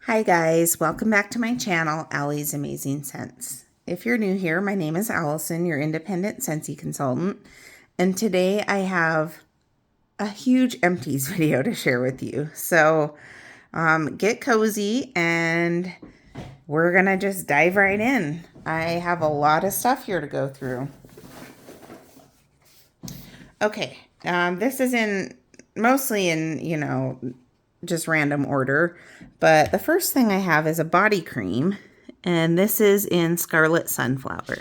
Hi guys, welcome back to my channel, Allie's Amazing Scents. If you're new here, my name is Allison, your independent Scentsy consultant, and today I have a huge empties video to share with you. So get cozy and we're gonna just dive right in. I have a lot of stuff here to go through. Okay, this is mostly in, just random order. But the first thing I have is a body cream, and this is in Scarlet Sunflower.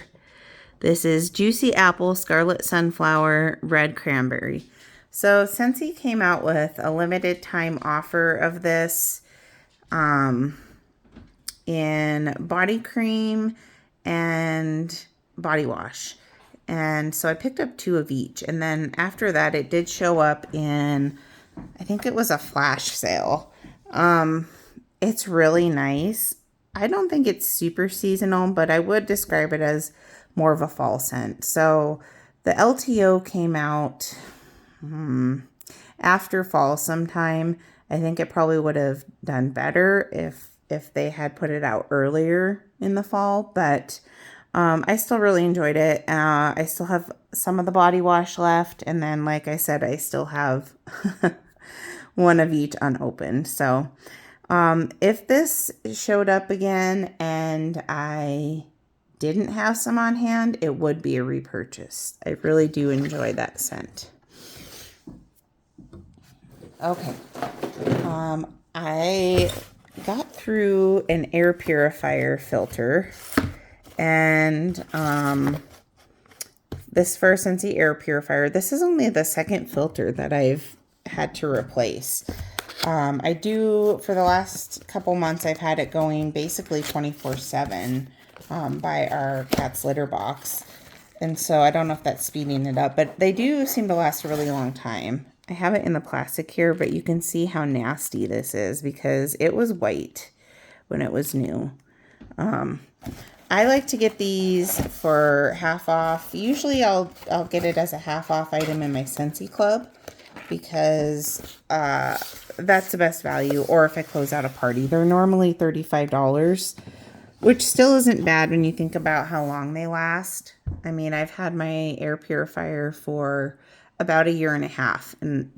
This is Juicy Apple, Scarlet Sunflower, Red Cranberry. So Scentsy came out with a limited time offer of this in body cream and body wash. And so I picked up 2 of each. And then after that, it did show up in, I think it was a flash sale. It's really nice. I don't think it's super seasonal, but I would describe it as more of a fall scent. So the LTO came out after fall sometime. I think it probably would have done better if they had put it out earlier in the fall, but I still really enjoyed it. I still have some of the body wash left, and then like I said, I still have one of each unopened. So if this showed up again and I didn't have some on hand, it would be a repurchase. I really do enjoy that scent. Okay. I got through an air purifier filter, and this first Scentsy air purifier, this is only the second filter that I've had to replace. I do, for the last couple months, I've had it going basically 24/7 by our cat's litter box. And so I don't know if that's speeding it up, but they do seem to last a really long time. I have it in the plastic here, but you can see how nasty this is because it was white when it was new. I like to get these for half off. Usually I'll get it as a half off item in my Scentsy Club because that's the best value, or if I close out a party. They're normally $35, which still isn't bad when you think about how long they last. I mean, I've had my air purifier for about 1.5 years, and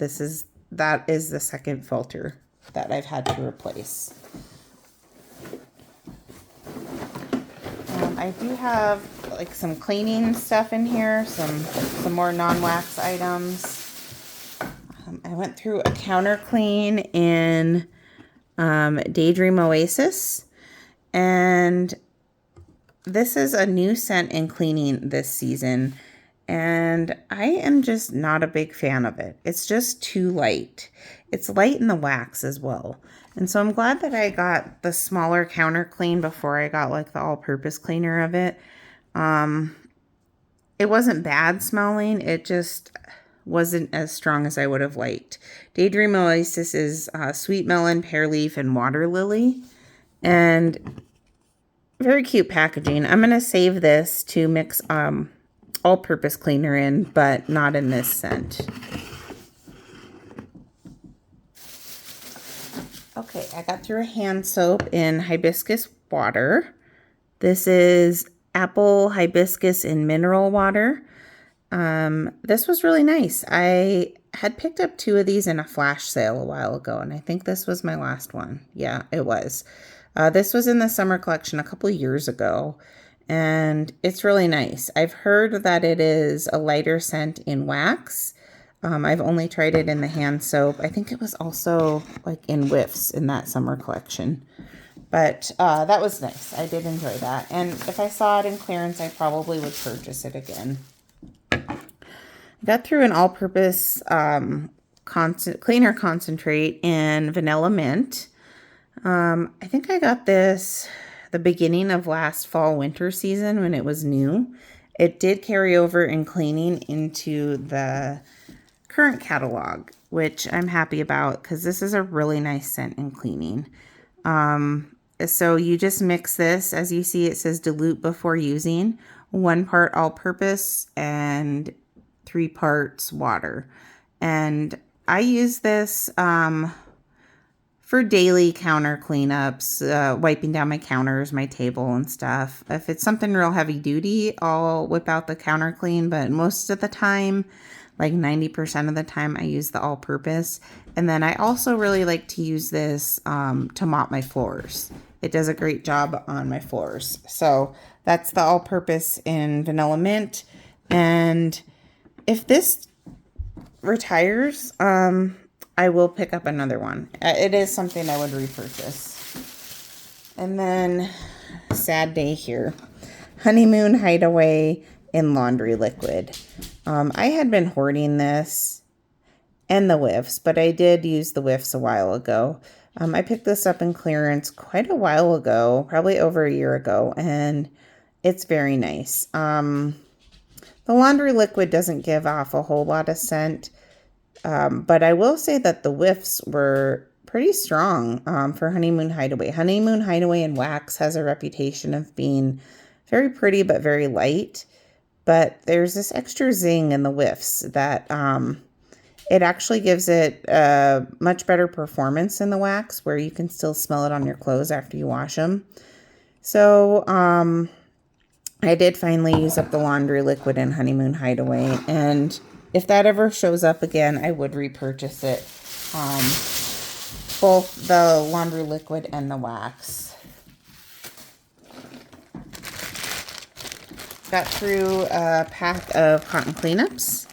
that is the second filter that I've had to replace. I do have like some cleaning stuff in here, some more non-wax items. I went through a counter clean in Daydream Oasis, and this is a new scent in cleaning this season, and I am just not a big fan of it. It's just too light. It's light in the wax as well. And so I'm glad that I got the smaller counter clean before I got like the all-purpose cleaner of it. It wasn't bad smelling. It just wasn't as strong as I would have liked. Daydream Oasis is sweet melon, pear leaf, and water lily. And very cute packaging. I'm going to save this to mix all-purpose cleaner in, but not in this scent. Okay, I got through a hand soap in hibiscus water. This is apple, hibiscus, and mineral water. This was really nice. I had picked up 2 of these in a flash sale a while ago, and I think this was my last one. Yeah, it was. This was in the summer collection a couple years ago, and it's really nice. I've heard that it is a lighter scent in wax. I've only tried it in the hand soap. I think it was also like in whiffs in that summer collection. But that was nice. I did enjoy that. And if I saw it in clearance, I probably would purchase it again. Got through an all-purpose cleaner concentrate in vanilla mint. I think I got this the beginning of last fall winter season when it was new. It did carry over in cleaning into the current catalog, which I'm happy about because this is a really nice scent in cleaning. So you just mix this. As you see, it says dilute before using. 1 part all-purpose and 3 parts water. And I use this for for daily counter cleanups, wiping down my counters, my table and stuff. If it's something real heavy duty, I'll whip out the counter clean, but most of the time, like 90% of the time, I use the all-purpose. And then I also really like to use this to mop my floors. It does a great job on my floors. So that's the all-purpose in Vanilla Mint. And if this retires, I will pick up another one. It is something I would repurchase. And then, sad day here. Honeymoon Hideaway in Laundry Liquid. I had been hoarding this and the whiffs, but I did use the whiffs a while ago. I picked this up in clearance quite a while ago, probably over a year ago, and it's very nice. The laundry liquid doesn't give off a whole lot of scent, but I will say that the whiffs were pretty strong for Honeymoon Hideaway. Honeymoon Hideaway in wax has a reputation of being very pretty but very light, but there's this extra zing in the whiffs that it actually gives it a much better performance in the wax, where you can still smell it on your clothes after you wash them. So I did finally use up the laundry liquid in Honeymoon Hideaway, and if that ever shows up again, I would repurchase it. Both the laundry liquid and the wax. Got through a pack of cotton cleanups.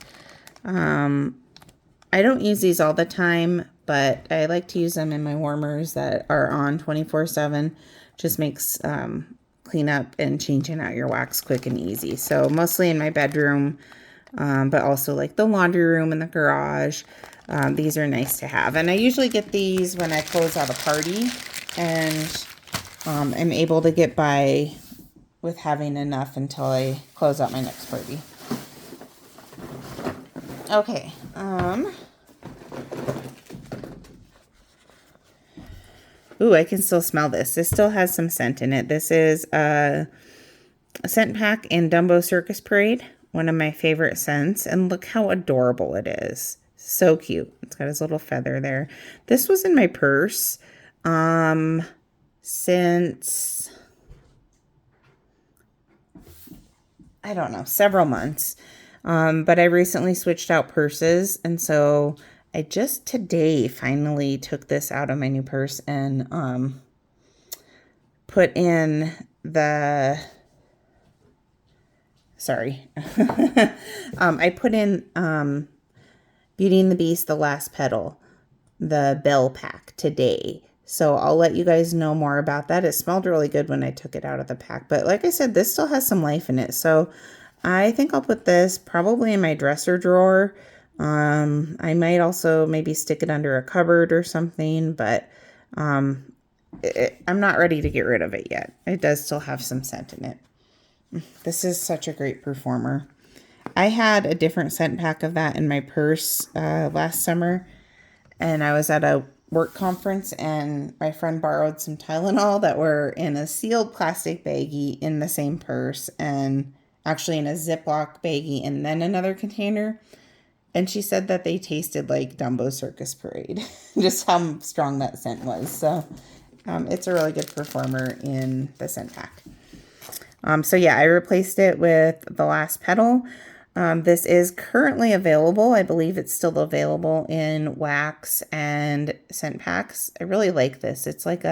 I don't use these all the time, but I like to use them in my warmers that are on 24/7. Just makes cleanup and changing out your wax quick and easy. So mostly in my bedroom, but also like the laundry room and the garage. These are nice to have. And I usually get these when I close out a party, and am able to get by with having enough until I close out my next party. Okay. Ooh, I can still smell this. This still has some scent in it. This is a scent pack in Dumbo Circus Parade, one of my favorite scents. And look how adorable it is. So cute. It's got his little feather there. This was in my purse since, I don't know, several months. But I recently switched out purses, and so I just today finally took this out of my new purse and put in the, I put in Beauty and the Beast, The Last Petal, the Bell Pack today. So I'll let you guys know more about that. It smelled really good when I took it out of the pack. But like I said, this still has some life in it. So I think I'll put this probably in my dresser drawer. I might also maybe stick it under a cupboard or something, but I'm not ready to get rid of it yet. It does still have some scent in it. This is such a great performer. I had a different scent pack of that in my purse last summer, and I was at a work conference, and my friend borrowed some Tylenol that were in a sealed plastic baggie in the same purse, and actually in a Ziploc baggie and then another container. And she said that they tasted like Dumbo Circus Parade, just how strong that scent was. So it's a really good performer in the scent pack. So yeah, I replaced it with The Last Petal. This is currently available. I believe it's still available in wax and scent packs. I really like this. It's like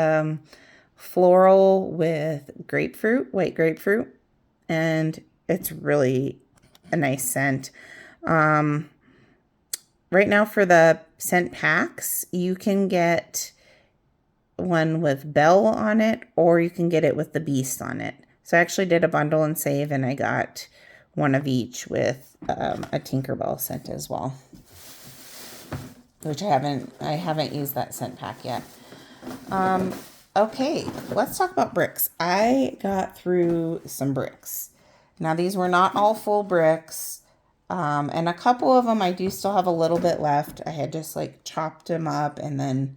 floral with grapefruit, white grapefruit, and it's really a nice scent. Right now for the scent packs, you can get one with Belle on it, or you can get it with the Beast on it. So I actually did a bundle and save, and I got one of each with a Tinkerbell scent as well, which I haven't used that scent pack yet. Okay, let's talk about bricks. I got through some bricks. Now these were not all full bricks. And a couple of them I do still have a little bit left. I had just like chopped them up, and then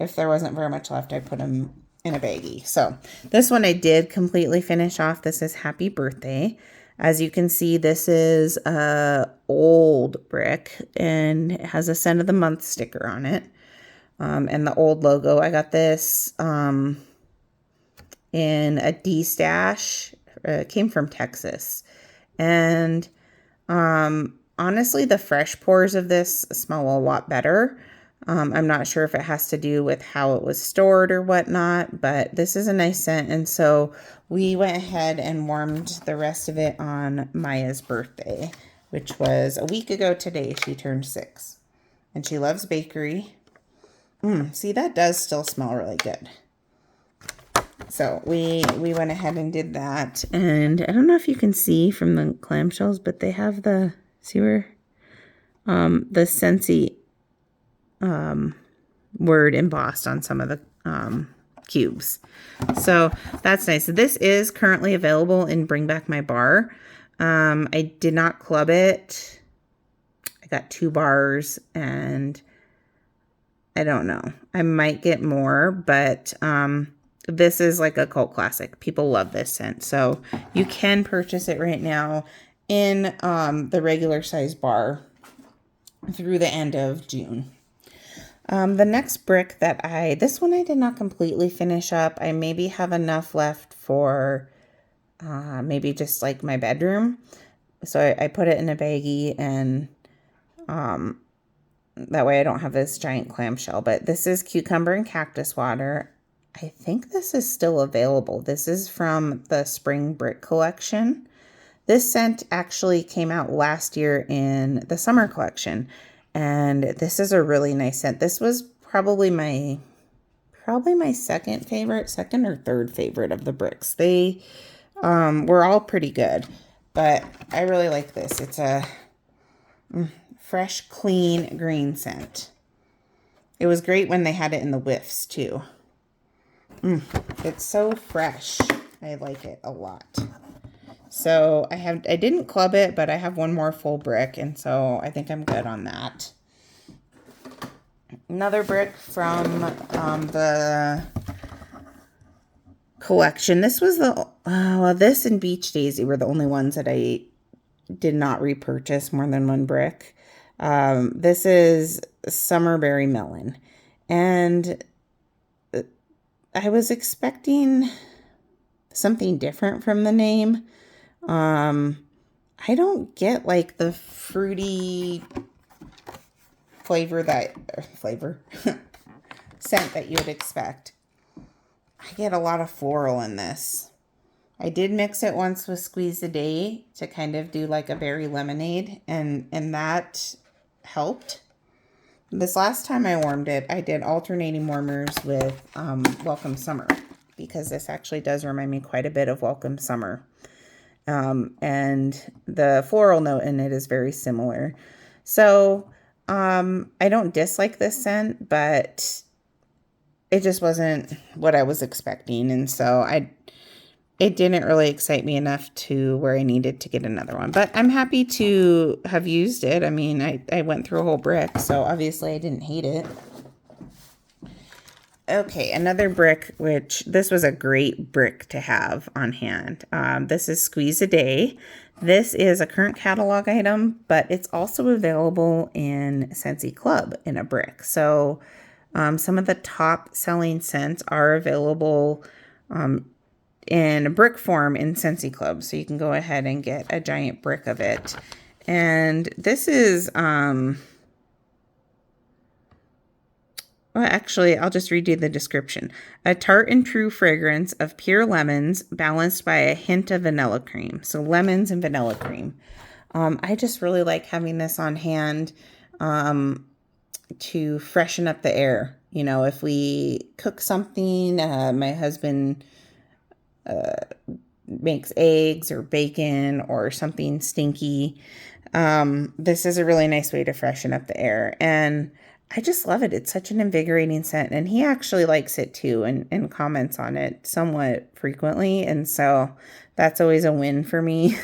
if there wasn't very much left, I put them in a baggie. So this one I did completely finish off. This is Happy Birthday. As you can see, this is a old brick, and it has a scent of the month sticker on it. and the old logo. I got this in a D-stash. It came from Texas. And honestly, the fresh pours of this smell a lot better. I'm not sure if it has to do with how it was stored or whatnot, but this is a nice scent. And so we went ahead and warmed the rest of it on Maya's birthday, which was a week ago today. She turned 6 and she loves bakery. See, that does still smell really good. So we went ahead and did that. And I don't know if you can see from the clamshells, but they have the, see where, the Scentsy word embossed on some of the cubes. So that's nice. This is currently available in Bring Back My Bar. I did not club it. I got 2 bars and I don't know. I might get more, but this is like a cult classic. People love this scent. So you can purchase it right now in the regular size bar through the end of June. The next brick that this one I did not completely finish up. I maybe have enough left for maybe just like my bedroom. So I put it in a baggie and that way I don't have this giant clamshell. But this is cucumber and cactus water. I think this is still available. This is from the Spring Brick collection. This scent actually came out last year in the summer collection. And this is a really nice scent. This was probably my second or third favorite of the bricks. They were all pretty good, but I really like this. It's a fresh, clean green scent. It was great when they had it in the whiffs too. It's so fresh. I like it a lot. So I didn't club it, but I have one more full brick, and so I think I'm good on that. Another brick from the collection. This was this and Beach Daisy were the only ones that I did not repurchase more than one brick. This is Summerberry Melon, and I was expecting something different from the name. I don't get like the fruity flavor scent that you would expect. I get a lot of floral in this. I did mix it once with Squeeze a Day to kind of do like a berry lemonade, and that helped. This last time I warmed it, I did alternating warmers with Welcome Summer, because this actually does remind me quite a bit of Welcome Summer. And the floral note in it is very similar. So I don't dislike this scent, but it just wasn't what I was expecting. And so it didn't really excite me enough to where I needed to get another one. But I'm happy to have used it. I mean, I went through a whole brick, so obviously I didn't hate it. Okay, another brick, which this was a great brick to have on hand. This is Squeeze a Day. This is a current catalog item, but it's also available in Scentsy Club in a brick. So some of the top selling scents are available in a brick form in Scentsy Club. So you can go ahead and get a giant brick of it. And this is... well, actually, I'll just read you the description. A tart and true fragrance of pure lemons balanced by a hint of vanilla cream. So lemons and vanilla cream. I just really like having this on hand to freshen up the air. You know, if we cook something, my husband makes eggs or bacon or something stinky. This is a really nice way to freshen up the air. And I just love it. It's such an invigorating scent. And he actually likes it too and comments on it somewhat frequently. And so that's always a win for me.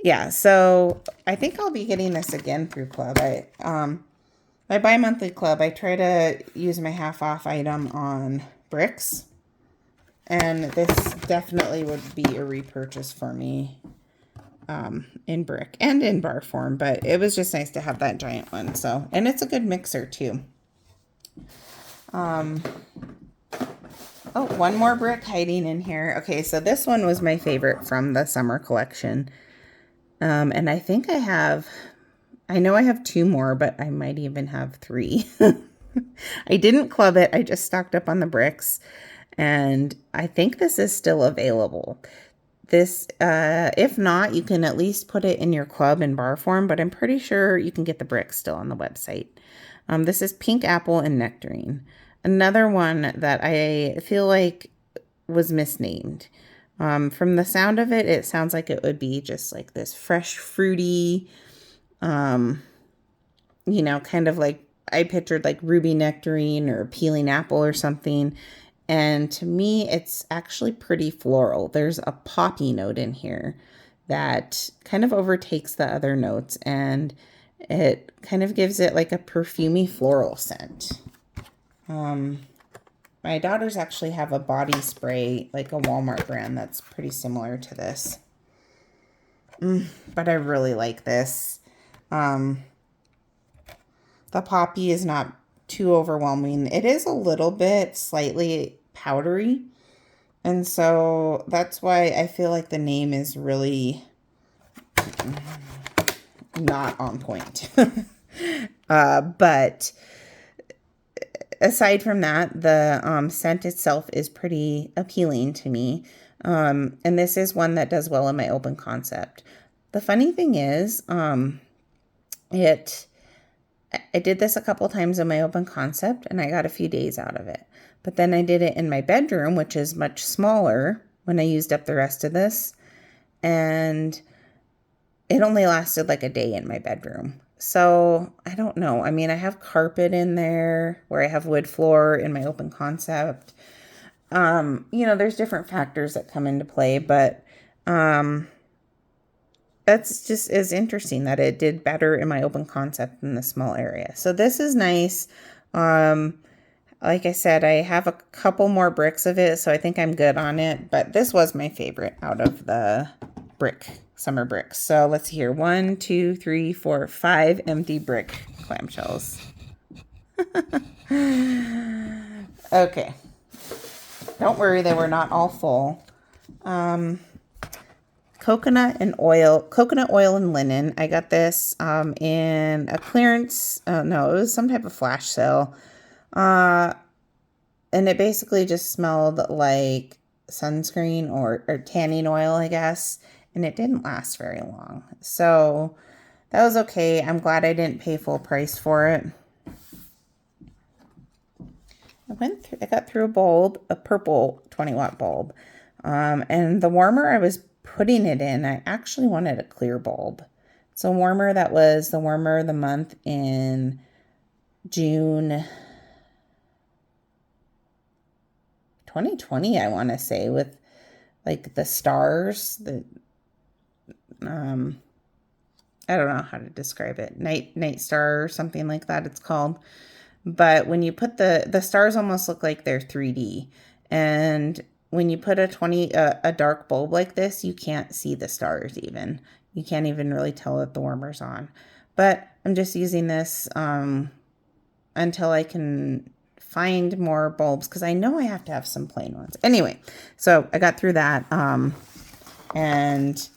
Yeah, so I think I'll be getting this again through Club. My bi-monthly Club, I try to use my half-off item on bricks. And this definitely would be a repurchase for me. In brick and in bar form, but it was just nice to have that giant one. So, and it's a good mixer too. Oh, one more brick hiding in here. Okay, so this one was my favorite from the summer collection. And I think I know I have two more, but I might even have three. I didn't club it. I just stocked up on the bricks. And I think this is still available. This, if not, you can at least put it in your club in bar form, but I'm pretty sure you can get the bricks still on the website. This is Pink Apple and Nectarine. Another one that I feel like was misnamed. From the sound of it, it sounds like it would be just like this fresh, fruity, kind of like I pictured like ruby nectarine or peeling apple or something. And to me, it's actually pretty floral. There's a poppy note in here that kind of overtakes the other notes, and it kind of gives it like a perfumey floral scent. My daughters actually have a body spray, like a Walmart brand that's pretty similar to this. But I really like this. The poppy is not too overwhelming. It is a little bit slightly powdery. And so that's why I feel like the name is really not on point. But aside from that, the scent itself is pretty appealing to me. And this is one that does well in my open concept. The funny thing is, I did this a couple times in my open concept and I got a few days out of it. But then I did it in my bedroom, which is much smaller, when I used up the rest of this. And it only lasted like a day in my bedroom. So I don't know. I mean, I have carpet in there where I have wood floor in my open concept. There's different factors that come into play, but that's just is interesting that it did better in my open concept in the small area. So this is nice. Like I said, I have a couple more bricks of it, so I think I'm good on it. But this was my favorite out of the summer bricks. So let's see here. 1, 2, 3, 4, 5 empty brick clamshells. Okay. Don't worry, they were not all full. Coconut oil and linen. I got this in a clearance. No, it was some type of flash sale. And it basically just smelled like sunscreen or tanning oil, I guess. And it didn't last very long. So that was okay. I'm glad I didn't pay full price for it. I got through a purple 20-watt bulb. And the warmer I was putting it in, I actually wanted a clear bulb. It's a warmer that was the warmer of the month in June 2020, I want to say, with like the stars, I don't know how to describe it. Night star or something like that it's called. But when you put the stars almost look like they're 3D. And when you put a dark bulb like this, you can't see the stars even. You can't even really tell that the warmer's on. But I'm just using this until I can find more bulbs, because I know I have to have some plain ones. Anyway, so I got through that. And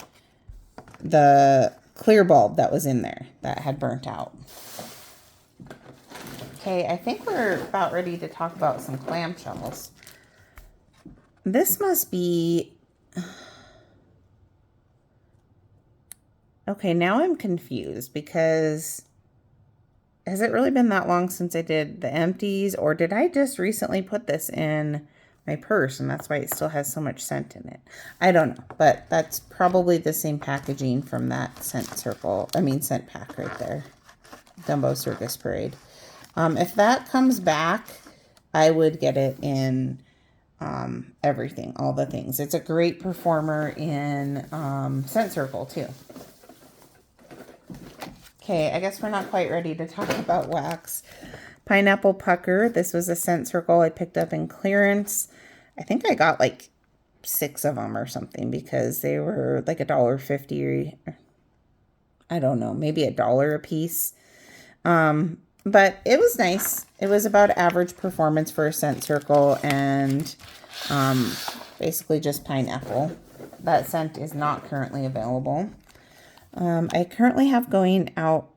the clear bulb that was in there that had burnt out. Okay, I think we're about ready to talk about some clamshells. This must be... Okay, now I'm confused, because has it really been that long since I did the empties, or did I just recently put this in my purse and that's why it still has so much scent in it? I don't know, but that's probably the same packaging from that scent pack right there. Dumbo Circus Parade. If that comes back, I would get it in everything, all the things. It's a great performer in Scent Circle too. Okay, I guess we're not quite ready to talk about wax. Pineapple Pucker. This was a Scent Circle I picked up in clearance. I think I got like 6 of them or something, because they were like $1.50. I don't know, maybe $1 a piece. But it was nice. It was about average performance for a scent circle, and basically just pineapple. That scent is not currently available. I currently have going out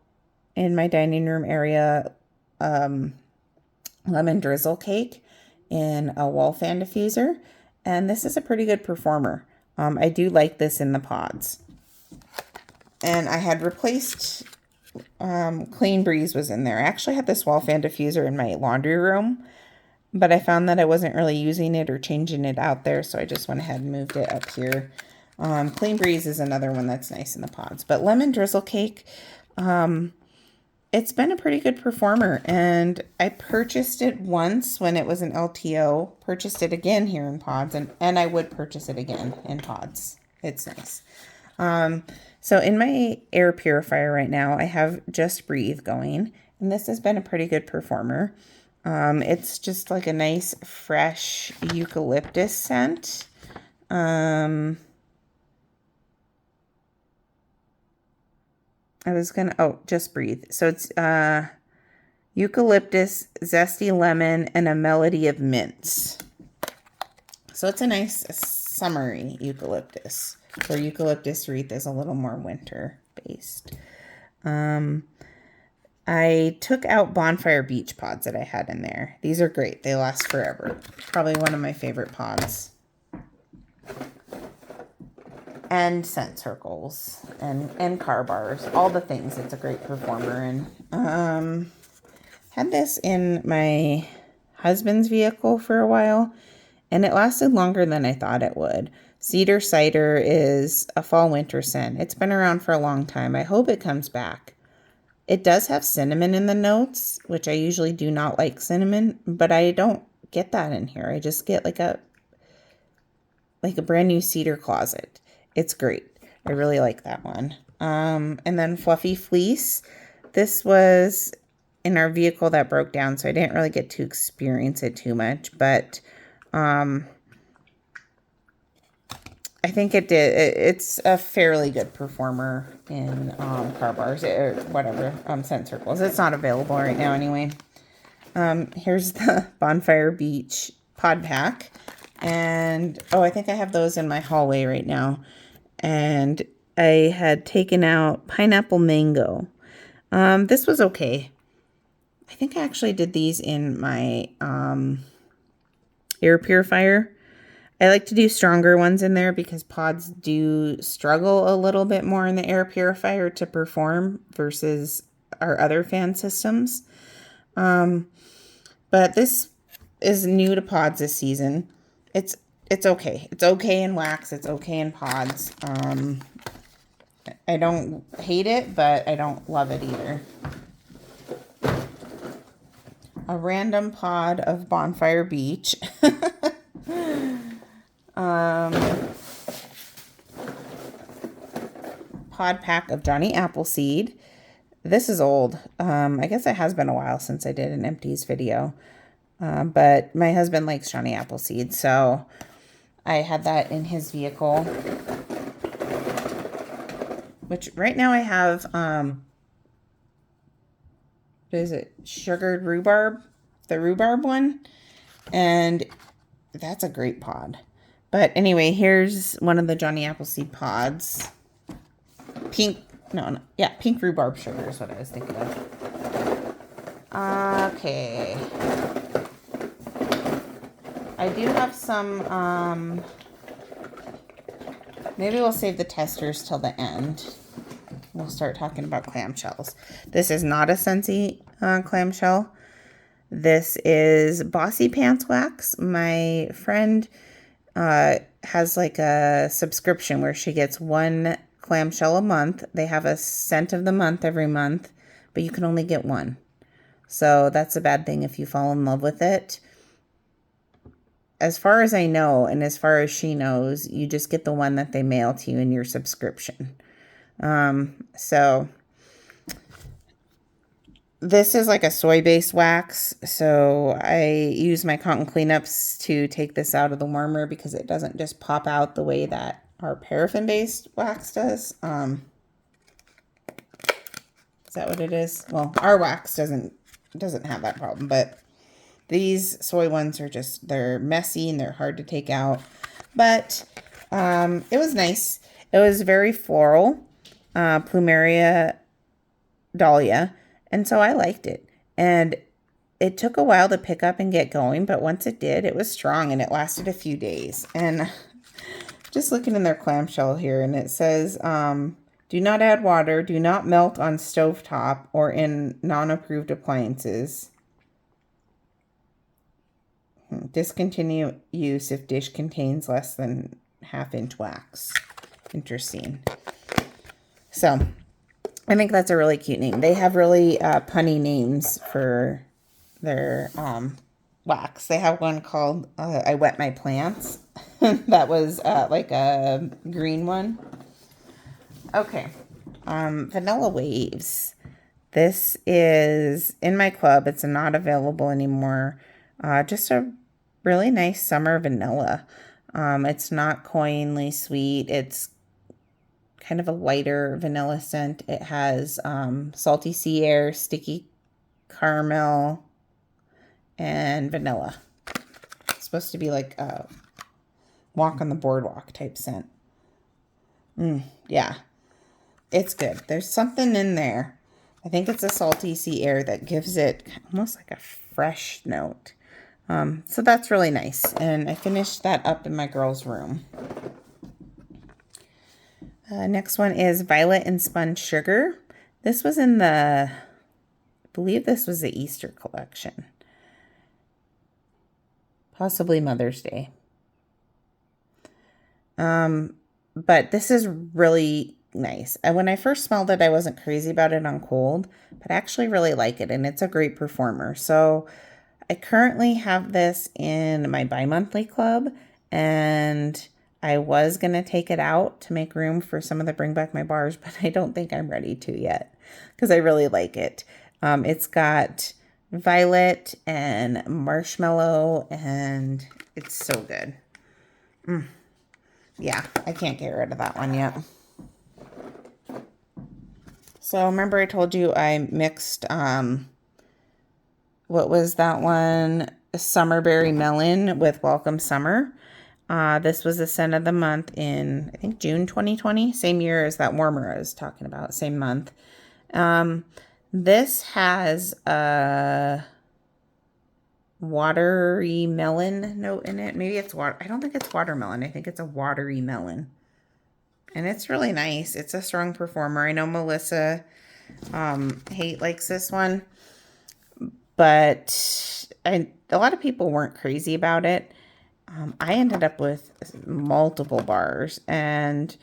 in my dining room area lemon drizzle cake in a wall fan diffuser, and this is a pretty good performer. I do like this in the pods. And I had replaced Clean Breeze was in there. I actually had this wall fan diffuser in my laundry room, but I found that I wasn't really using it or changing it out there, so I just went ahead and moved it up here. Clean Breeze is another one that's nice in the pods. But Lemon Drizzle Cake, it's been a pretty good performer, and I purchased it once when it was an LTO, purchased it again here in pods, and I would purchase it again in pods. It's nice. So in my air purifier right now, I have Just Breathe going, and this has been a pretty good performer. It's just like a nice, fresh eucalyptus scent. Just Breathe. So it's eucalyptus, zesty lemon, and a melody of mints. So it's a nice summery eucalyptus, where eucalyptus wreath is a little more winter based. I took out Bonfire Beach pods that I had in there. These are great. They last forever. Probably one of my favorite pods. And scent circles and car bars, all the things. It's a great performer. And had this in my husband's vehicle for a while, and it lasted longer than I thought it would. Cedar Cider is a fall winter scent. It's been around for a long time. I hope it comes back. It does have cinnamon in the notes, which I usually do not like cinnamon, but I don't get that in here. I just get like a brand new cedar closet. It's great. I really like that one. And then Fluffy Fleece. This was in our vehicle that broke down, so I didn't really get to experience it too much, but I think it did. It's a fairly good performer in car bars or whatever, scent circles. It's not available right now anyway. Here's the Bonfire Beach pod pack. And, I think I have those in my hallway right now. And I had taken out Pineapple Mango. This was okay. I think I actually did these in my air purifier. I like to do stronger ones in there because pods do struggle a little bit more in the air purifier to perform versus our other fan systems. But this is new to pods this season. It's okay. It's okay in wax. It's okay in pods. I don't hate it, but I don't love it either. A random pod of Bonfire Beach. Pod pack of Johnny Appleseed. This is old. I guess it has been a while since I did an empties video. But my husband likes Johnny Appleseed, so I had that in his vehicle. Which right now I have, what is it? Sugared rhubarb, the rhubarb one. And that's a great pod. But anyway, here's one of the Johnny Appleseed pods. Pink rhubarb sugar is what I was thinking of. Okay. I do have some, maybe we'll save the testers till the end. We'll start talking about clamshells. This is not a Scentsy clamshell. This is Bossy Pants Wax. My friend has like a subscription where she gets one clamshell a month. They have a scent of the month every month, but you can only get one. So that's a bad thing if you fall in love with it. As far as I know, and as far as she knows, you just get the one that they mail to you in your subscription. So this is like a soy-based wax. So I use my cotton cleanups to take this out of the warmer because it doesn't just pop out the way that our paraffin-based wax does. Is that what it is? Well, our wax doesn't doesn't have that problem, but these soy ones are just, they're messy and they're hard to take out. But it was nice. It was very floral, Plumeria dahlia, and so I liked it. And it took a while to pick up and get going, but once it did, it was strong and it lasted a few days. And just looking in their clamshell here, and it says, do not add water, do not melt on stovetop or in non-approved appliances. Discontinue use if dish contains less than ½ inch wax. Interesting. So I think that's a really cute name. They have really punny names for their wax. They have one called I Wet My Plants. That was like a green one. Okay. Vanilla Waves. This is in my club. It's not available anymore. Just a really nice summer vanilla. It's not cloyingly sweet. It's kind of a lighter vanilla scent. It has salty sea air, sticky caramel, and vanilla. It's supposed to be like a walk on the boardwalk type scent. Yeah, it's good. There's something in there. I think it's a salty sea air that gives it almost like a fresh note. So that's really nice. And I finished that up in my girls' room. Next one is Violet and Spun Sugar. This was in I believe this was the Easter collection. Possibly Mother's Day. But this is really nice. When I first smelled it, I wasn't crazy about it on cold, but I actually really like it, and it's a great performer. So I currently have this in my bi-monthly club, and I was going to take it out to make room for some of the Bring Back My Bars, but I don't think I'm ready to yet because I really like it. It's got violet and marshmallow, and it's so good. Yeah, I can't get rid of that one yet. So remember I told you I mixed, what was that one? Summerberry Melon with Welcome Summer. This was the scent of the month in, I think, June 2020. Same year as that warmer I was talking about. Same month. This has a watery melon note in it. Maybe it's water. I don't think it's watermelon. I think it's a watery melon. And it's really nice. It's a strong performer. I know Melissa Haight likes this one. But a lot of people weren't crazy about it. I ended up with multiple bars and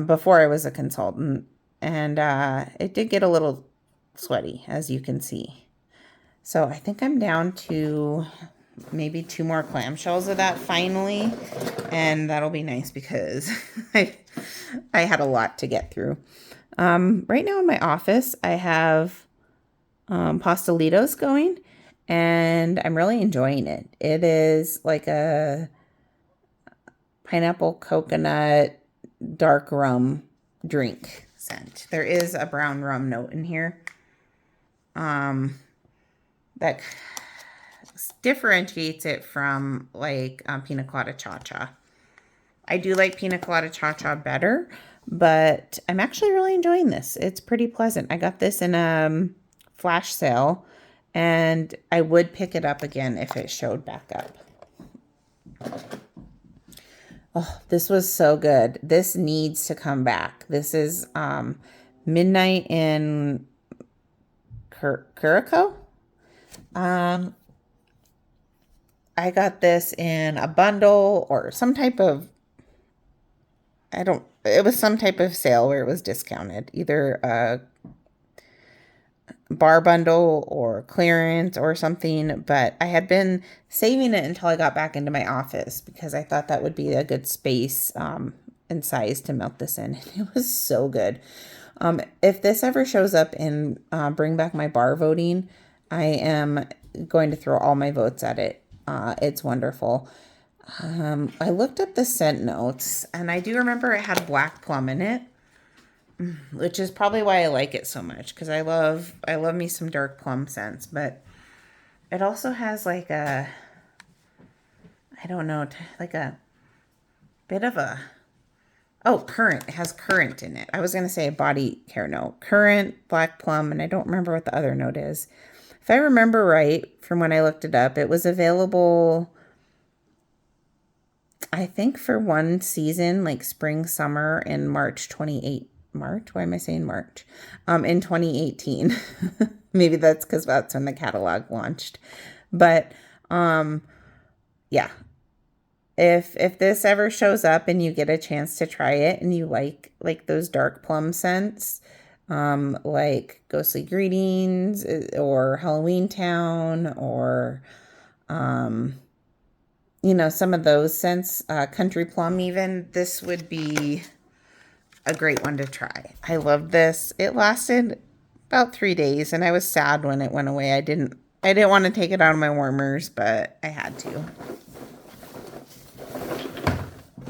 before I was a consultant, and it did get a little sweaty, as you can see. So I think I'm down to maybe 2 more clamshells of that finally, and that'll be nice because I had a lot to get through. Right now in my office, I have Pastelitos going, and I'm really enjoying it. It is like a pineapple coconut dark rum drink scent. There is a brown rum note in here that differentiates it from like Pina Colada Cha-Cha. I do like Pina Colada Cha-Cha better, but I'm actually really enjoying this. It's pretty pleasant. I got this in a flash sale, and I would pick it up again if it showed back up. Oh, this was so good. This needs to come back. This is Midnight in Curacao. I got this in a bundle or some type of, it was some type of sale where it was discounted. Either a bar bundle or clearance or something, but I had been saving it until I got back into my office because I thought that would be a good space and size to melt this in. It was so good. If this ever shows up in Bring Back My Bar voting, I am going to throw all my votes at it. It's wonderful. I looked up the scent notes, and I do remember it had black plum in it. which is probably why I like it so much, because I love me some dark plum scents, but it also has like a, I don't know, like a bit of a, oh, currant. It has currant in it. I was going to say a body care note. Currant, black plum, and I don't remember what the other note is. If I remember right from when I looked it up, it was available, I think, for one season, like spring, summer, in March 28. March? Why am I saying March? In 2018. Maybe that's because that's when the catalog launched. But yeah. If this ever shows up and you get a chance to try it and you like those dark plum scents, like Ghostly Greetings or Halloween Town, or you know, some of those scents, Country Plum even, this would be a great one to try. I love this. It lasted about 3 days, and I was sad when it went away. I didn't want to take it out of my warmers, but I had to.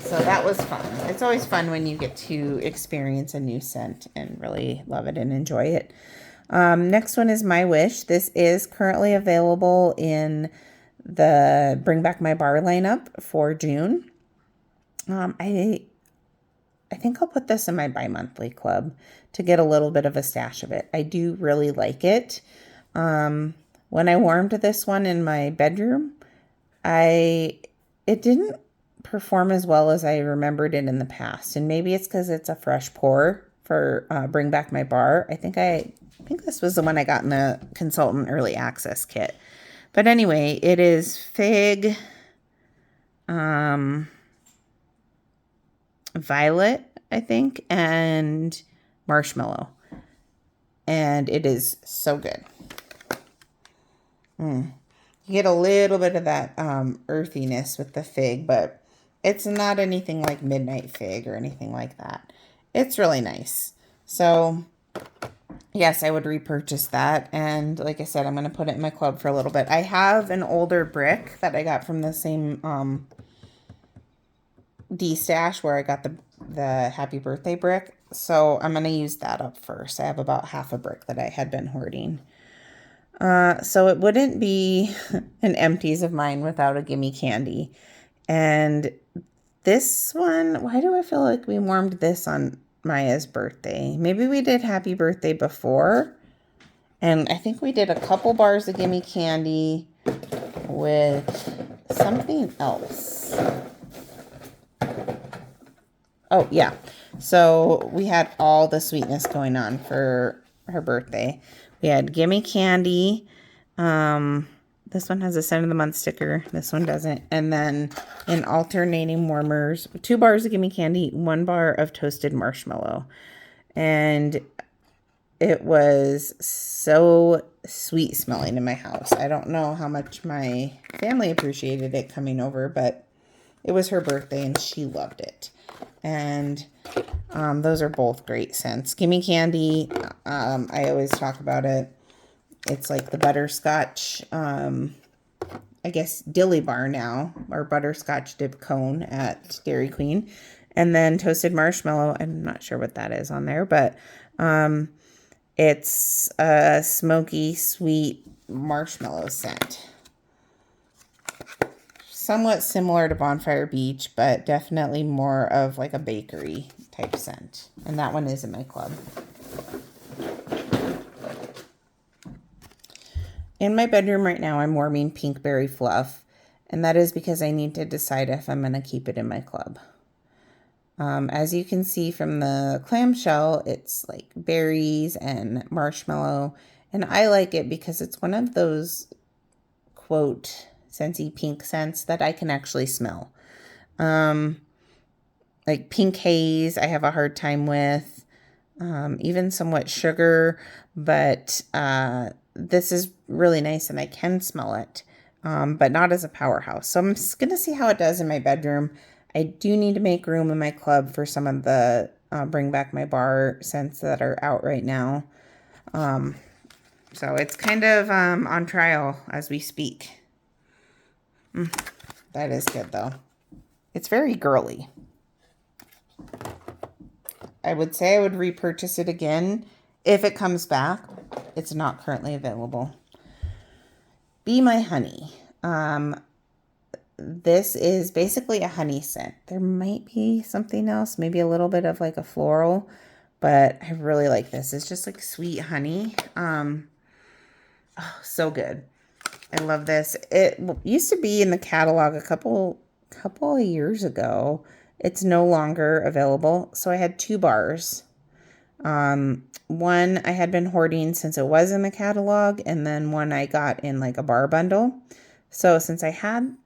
So that was fun. It's always fun when you get to experience a new scent and really love it and enjoy it. Next one is My Wish. This is currently available in the Bring Back My Bar lineup for June. I think I'll put this in my bi-monthly club to get a little bit of a stash of it. I do really like it. When I warmed this one in my bedroom, it didn't perform as well as I remembered it in the past. And maybe it's because it's a fresh pour for Bring Back My Bar. I think this was the one I got in the consultant early access kit. But anyway, it is fig, violet, I think, and marshmallow. And it is so good. You get a little bit of that earthiness with the fig, but it's not anything like Midnight Fig or anything like that. It's really nice. So, yes, I would repurchase that. And like I said, I'm going to put it in my club for a little bit. I have an older brick that I got from the same D-stash where I got the Happy Birthday brick. So I'm going to use that up first. I have about half a brick that I had been hoarding. So it wouldn't be an Empties of mine without a Gimme Candy. And this one, why do I feel like we warmed this on Maya's birthday? Maybe we did Happy Birthday before. And I think we did a couple bars of Gimme Candy with something else. Oh, yeah. So we had all the sweetness going on for her birthday. We had Gimme Candy. This one has a scent of the month sticker. This one doesn't. And then in alternating warmers, 2 bars of Gimme Candy, 1 bar of toasted marshmallow. And it was so sweet smelling in my house. I don't know how much my family appreciated it coming over, but it was her birthday and she loved it. And those are both great scents. Gimme Candy, I always talk about it. It's like the butterscotch, I guess, dilly bar now, or butterscotch dip cone at Dairy Queen. And then toasted marshmallow, I'm not sure what that is on there, but it's a smoky, sweet marshmallow scent. Somewhat similar to Bonfire Beach, but definitely more of like a bakery type scent. And that one is in my club. In my bedroom right now, I'm warming Pinkberry Fluff, and that is because I need to decide if I'm going to keep it in my club. As you can see from the clamshell, it's like berries and marshmallow, and I like it because it's one of those, quote, Scentsy pink scents that I can actually smell. Like pink haze, I have a hard time with, even somewhat sugar, but this is really nice and I can smell it, but not as a powerhouse. So I'm just going to see how it does in my bedroom. I do need to make room in my club for some of the Bring Back My Bar scents that are out right now. So it's kind of on trial as we speak. That is good though. It's very girly. I would say I would repurchase it again if it comes back. It's not currently available. Be My Honey. This is basically a honey scent. There might be something else, maybe a little bit of like a floral, but I really like this. It's just like sweet honey. Oh, so good. I love this. It used to be in the catalog a couple of years ago. It's no longer available. So I had 2 bars. One I had been hoarding since it was in the catalog, and then one I got in like a bar bundle. So since I had,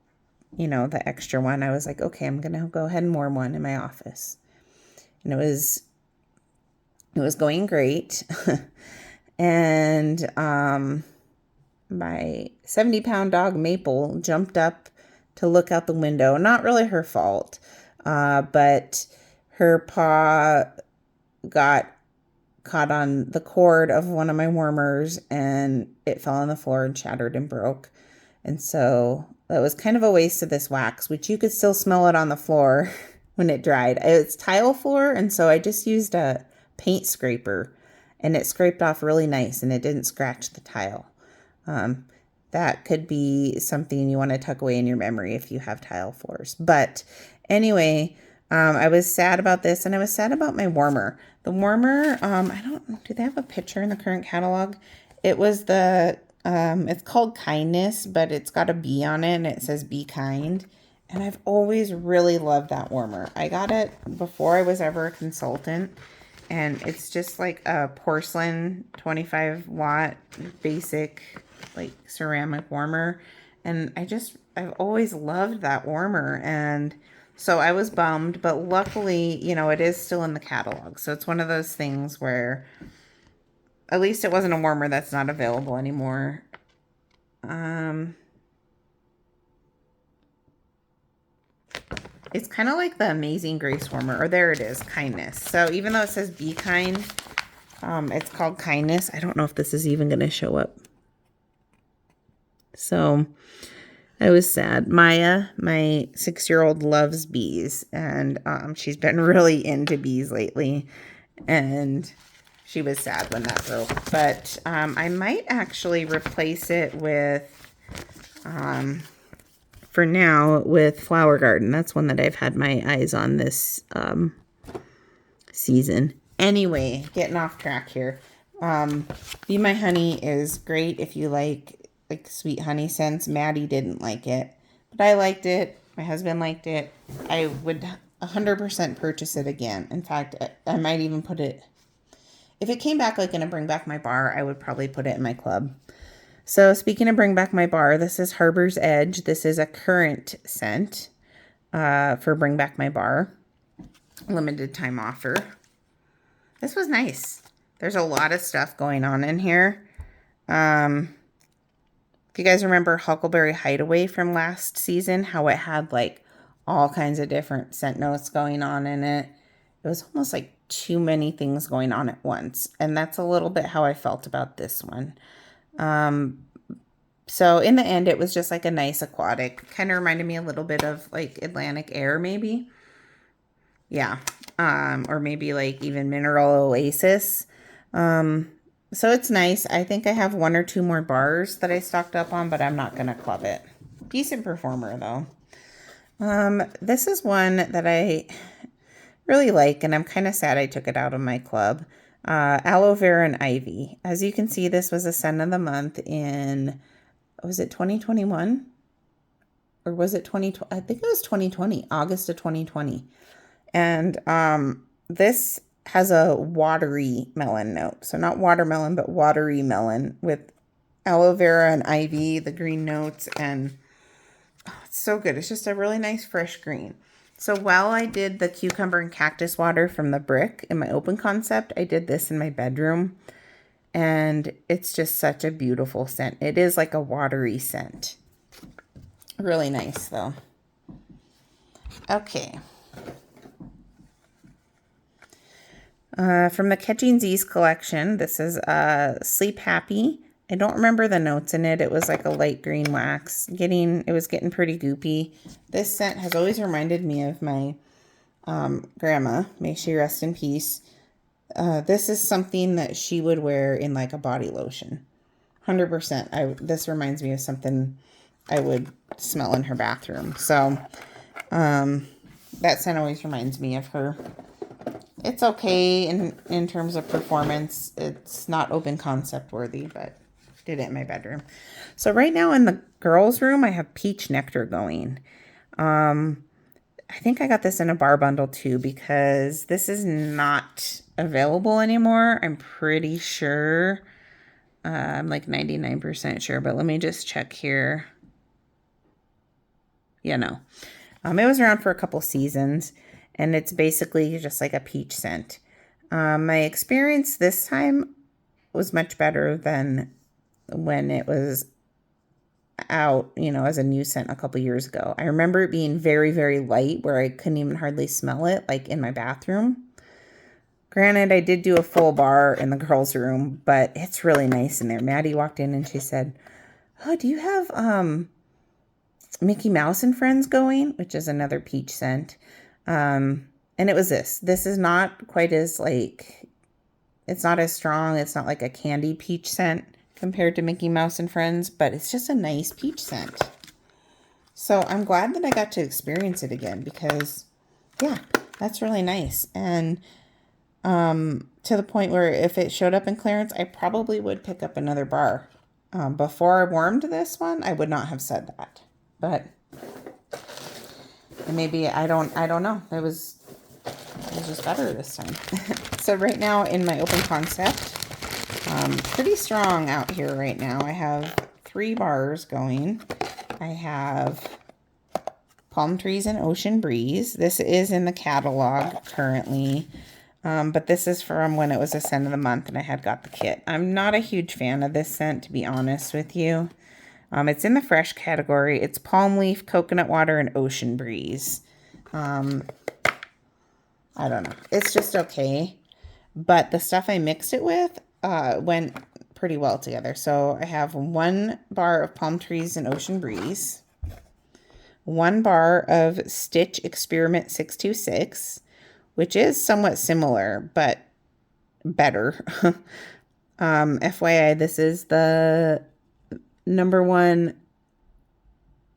the extra one, I was like, okay, I'm gonna go ahead and warm one in my office. And it was going great. And my 70-pound dog Maple jumped up to look out the window. Not really her fault, but her paw got caught on the cord of one of my warmers and it fell on the floor and shattered and broke. And so that was kind of a waste of this wax, which you could still smell it on the floor when it dried. It's tile floor, and so I just used a paint scraper and it scraped off really nice and it didn't scratch the tile. That could be something you want to tuck away in your memory if you have tile floors. But anyway, I was sad about this, and I was sad about my warmer. The warmer, I don't know, do they have a picture in the current catalog? It was it's called Kindness, but it's got a bee on it, and it says Be Kind. And I've always really loved that warmer. I got it before I was ever a consultant, and it's just like a porcelain 25-watt basic like ceramic warmer. And I've always loved that warmer. And so I was bummed, but luckily, it is still in the catalog. So it's one of those things where at least it wasn't a warmer that's not available anymore. It's kind of like the Amazing Grace warmer, or there it is, Kindness. So even though it says Be Kind, it's called Kindness. I don't know if this is even going to show up. So I was sad. Maya, my 6-year-old, loves bees, and she's been really into bees lately, and she was sad when that broke. But I might actually replace it with, for now, with Flower Garden. That's one that I've had my eyes on this season. Anyway, getting off track here. Be My Honey is great if you like sweet honey scents. Maddie didn't like it, but I liked it. My husband liked it. I would 100% purchase it again. In fact, I might even put it, if it came back in a Bring Back My Bar, I would probably put it in my club. So speaking of Bring Back My Bar, this is Harbor's Edge. This is a current scent for Bring Back My Bar. Limited time offer. This was nice. There's a lot of stuff going on in here. If you guys remember Huckleberry Hideaway from last season, how it had all kinds of different scent notes going on in it. It was almost too many things going on at once. And that's a little bit how I felt about this one. So in the end, it was just a nice aquatic. Kind of reminded me a little bit of Atlantic Air, maybe. Yeah. Or maybe even Mineral Oasis. So it's nice. I think I have 1 or 2 more bars that I stocked up on, but I'm not going to club it. Decent performer, though. This is one that I really like, and I'm kind of sad I took it out of my club. Aloe Vera and Ivy. As you can see, this was a scent of the month in, was it 2021? Or was it 2020? I think it was 2020, August of 2020. And this has a watery melon note. So not watermelon, but watery melon with aloe vera and ivy, the green notes, and it's so good. It's just a really nice fresh green. So while I did the cucumber and cactus water from the brick in my open concept, I did this in my bedroom, and it's just such a beautiful scent. It is like a watery scent. Really nice though. Okay. From the Catching Z's collection, this is Sleep Happy. I don't remember the notes in it. It was a light green wax. It was getting pretty goopy. This scent has always reminded me of my grandma, may she rest in peace. This is something that she would wear in like a body lotion. 100%. This reminds me of something I would smell in her bathroom. So, that scent always reminds me of her. It's okay in terms of performance. It's not open concept worthy, but did it in my bedroom. So right now in the girls' room, I have Peach Nectar going. I think I got this in a bar bundle too because this is not available anymore. I'm pretty sure. I'm like 99% sure, but let me just check here. Yeah, no. It was around for a couple seasons, and it's basically just like a peach scent. My experience this time was much better than when it was out, as a new scent a couple years ago. I remember it being very, very light where I couldn't even hardly smell it, like in my bathroom. Granted, I did do a full bar in the girls' room, but it's really nice in there. Maddie walked in and she said, "Oh, do you have Mickey Mouse and Friends going?" Which is another peach scent. And it was this. This is not quite as it's not as strong. It's not like a candy peach scent compared to Mickey Mouse and Friends, but it's just a nice peach scent. So I'm glad that I got to experience it again because, yeah, that's really nice. And to the point where if it showed up in clearance, I probably would pick up another bar. Before I warmed this one, I would not have said that, but maybe I don't know. It was just better this time. So right now in my open concept, pretty strong out here right now. I have 3 bars going. I have Palm Trees and Ocean Breeze. This is in the catalog currently. But this is from when it was a scent of the month and I had got the kit. I'm not a huge fan of this scent, to be honest with you. It's in the fresh category. It's palm leaf, coconut water, and ocean breeze. I don't know. It's just okay. But the stuff I mixed it with went pretty well together. So I have 1 bar of Palm Trees and Ocean Breeze. 1 bar of Stitch Experiment 626. Which is somewhat similar, but better. FYI, this is the #1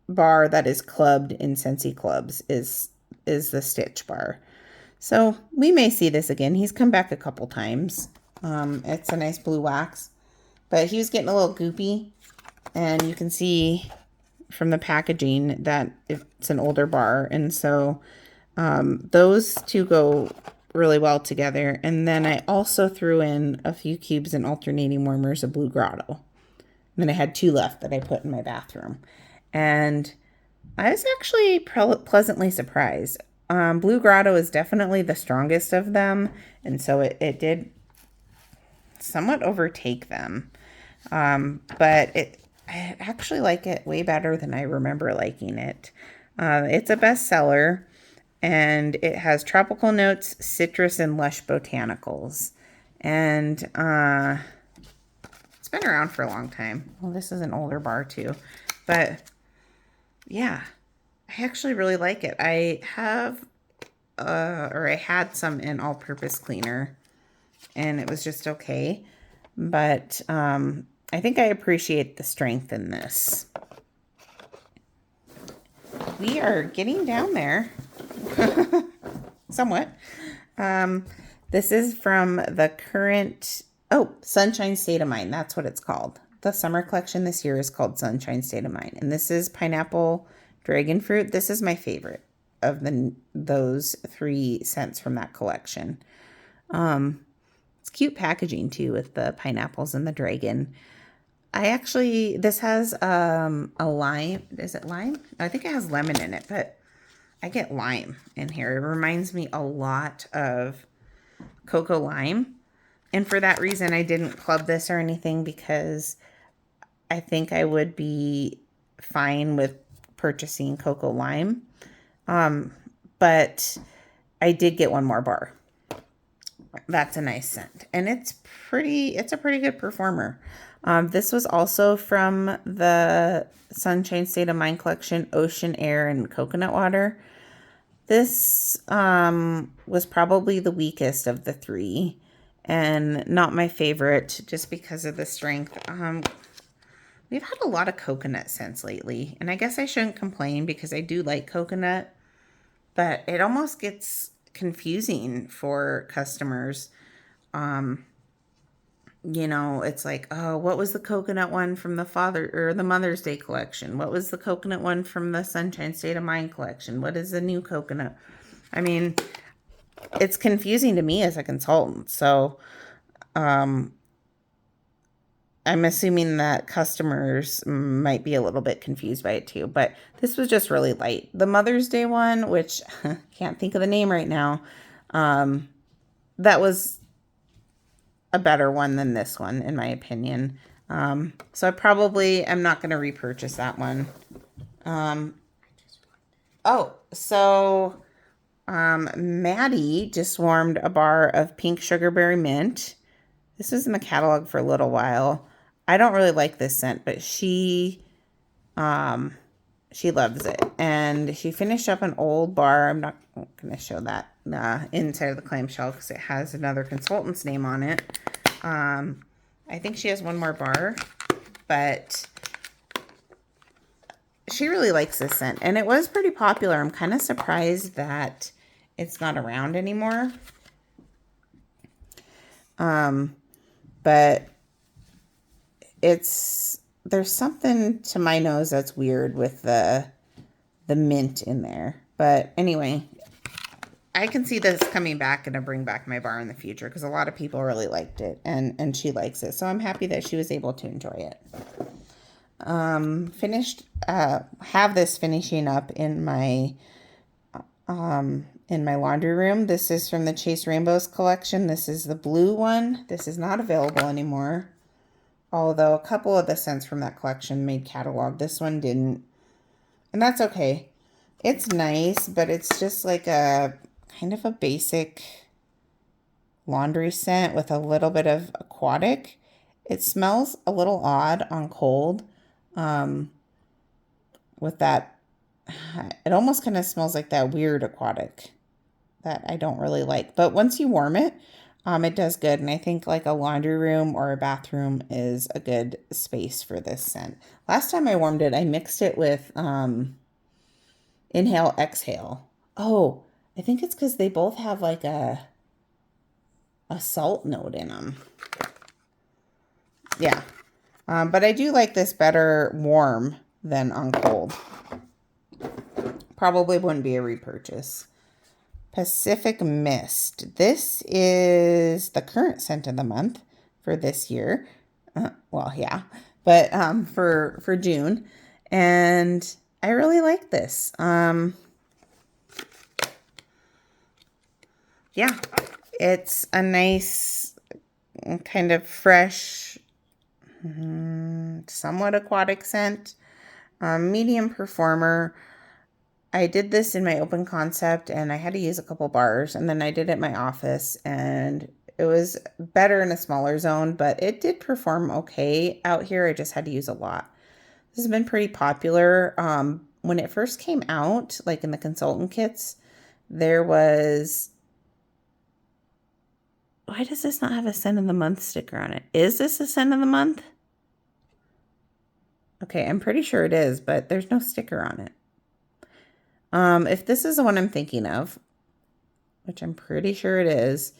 bar that is clubbed in Scentsy clubs is the Stitch bar. So we may see this again. He's come back a couple times. It's a nice blue wax, but he was getting a little goopy, and you can see from the packaging that it's an older bar, and so those two go really well together. And then I also threw in a few cubes and alternating warmers of Blue Grotto. And then I had 2 left that I put in my bathroom. And I was actually pleasantly surprised. Blue Grotto is definitely the strongest of them. And so it did somewhat overtake them. But I actually like it way better than I remember liking it. It's a bestseller. And it has tropical notes, citrus, and lush botanicals. And it's been around for a long time. Well, this is an older bar too. But yeah, I actually really like it. I have, I had some in all-purpose cleaner. And it was just okay. But I think I appreciate the strength in this. We are getting down there. Somewhat. This is from the current, Sunshine State of Mind. That's what it's called. The summer collection this year is called Sunshine State of Mind. And this is pineapple dragon fruit. This is my favorite of those 3 scents from that collection. It's cute packaging too with the pineapples and the dragon. This has a lime. Is it lime? I think it has lemon in it, but I get lime in here. It reminds me a lot of Cocoa Lime. And for that reason, I didn't club this or anything because I think I would be fine with purchasing Cocoa Lime. But I did get 1 more bar. That's a nice scent. And it's a pretty good performer. This was also from the Sunshine State of Mind collection, Ocean Air and Coconut Water. This was probably the weakest of the three and not my favorite just because of the strength. We've had a lot of coconut scents lately, and I guess I shouldn't complain because I do like coconut, but it almost gets confusing for customers. You know, it's like, oh, what was the coconut one from the Father or the Mother's Day collection? What was the coconut one from the Sunshine State of Mind collection? What is the new coconut? I mean, it's confusing to me as a consultant. So, I'm assuming that customers might be a little bit confused by it too, but this was just really light. The Mother's Day one, which can't think of the name right now, that was a better one than this one, in my opinion. So I probably am not going to repurchase that one. Maddie just warmed a bar of pink sugarberry mint. This was in the catalog for a little while. I don't really like this scent, but she loves it. And she finished up an old bar. I'm not going to show that inside of the clamshell because it has another consultant's name on it. I think she has one more bar, but she really likes this scent. And it was pretty popular. I'm kind of surprised that it's not around anymore. But there's something to my nose that's weird with the mint in there. But anyway, I can see this coming back and to bring back my bar in the future because a lot of people really liked it and she likes it. So I'm happy that she was able to enjoy it. Have this finishing up in my laundry room. This is from the Chase Rainbows collection. This is the blue one. This is not available anymore. Although a couple of the scents from that collection made catalog. This one didn't. And that's okay. It's nice, but it's just like a kind of a basic laundry scent with a little bit of aquatic. It smells a little odd on cold. With that, it almost kind of smells like that weird aquatic that I don't really like. But once you warm it, it does good. And I think like a laundry room or a bathroom is a good space for this scent. Last time I warmed it, I mixed it with Inhale, Exhale. Oh, I think it's because they both have like a salt note in them. Yeah. But I do like this better warm than on cold. Probably wouldn't be a repurchase. Pacific Mist. This is the current scent of the month for this year. Well, yeah, but for June. And I really like this. Yeah, it's a nice kind of fresh, somewhat aquatic scent. Medium performer. I did this in my open concept and I had to use a couple bars, and then I did it in my office and it was better in a smaller zone, but it did perform okay out here. I just had to use a lot. This has been pretty popular. When it first came out, like in the consultant kits, there was... Why does this not have a scent of the month sticker on it? Is this a scent of the month? Okay, I'm pretty sure it is, but there's no sticker on it. If this is the one I'm thinking of, which I'm pretty sure it is,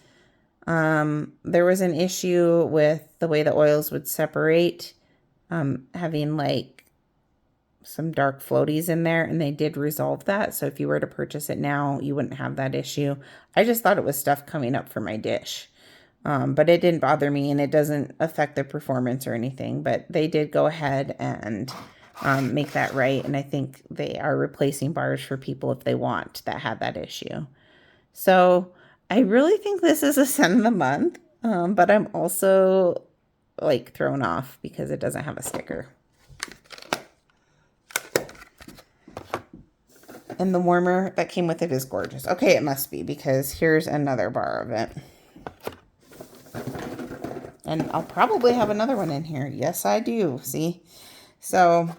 there was an issue with the way the oils would separate, having like some dark floaties in there, and they did resolve that. So if you were to purchase it now, you wouldn't have that issue. I just thought it was stuff coming up for my dish. But it didn't bother me, and it doesn't affect the performance or anything. But they did go ahead and make that right. And I think they are replacing bars for people if they want that had that issue. So I really think this is a scent of the month. But I'm also like thrown off because it doesn't have a sticker. And the warmer that came with it is gorgeous. Okay, it must be because here's another bar of it. And I'll probably have another one in here. Yes, I do. See? So,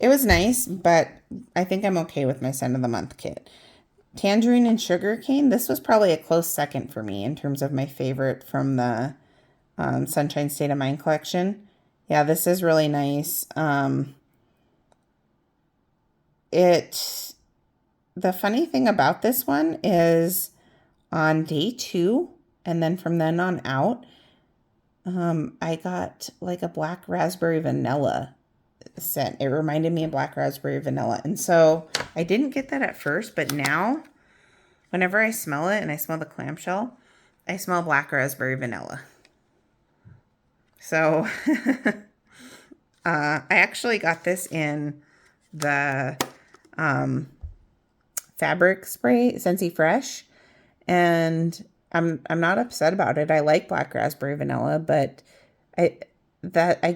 It was nice, but I think I'm okay with my scent of the month kit. Tangerine and sugarcane. This was probably a close second for me in terms of my favorite from the Sunshine State of Mind collection. Yeah, this is really nice. The funny thing about this one is on day 2, and then from then on out, I got like a black raspberry vanilla scent. It reminded me of black raspberry vanilla. And so I didn't get that at first, but now whenever I smell it and I smell the clamshell, I smell black raspberry vanilla. So I actually got this in the fabric spray, Scentsy Fresh, and I'm not upset about it. I like black raspberry vanilla, but I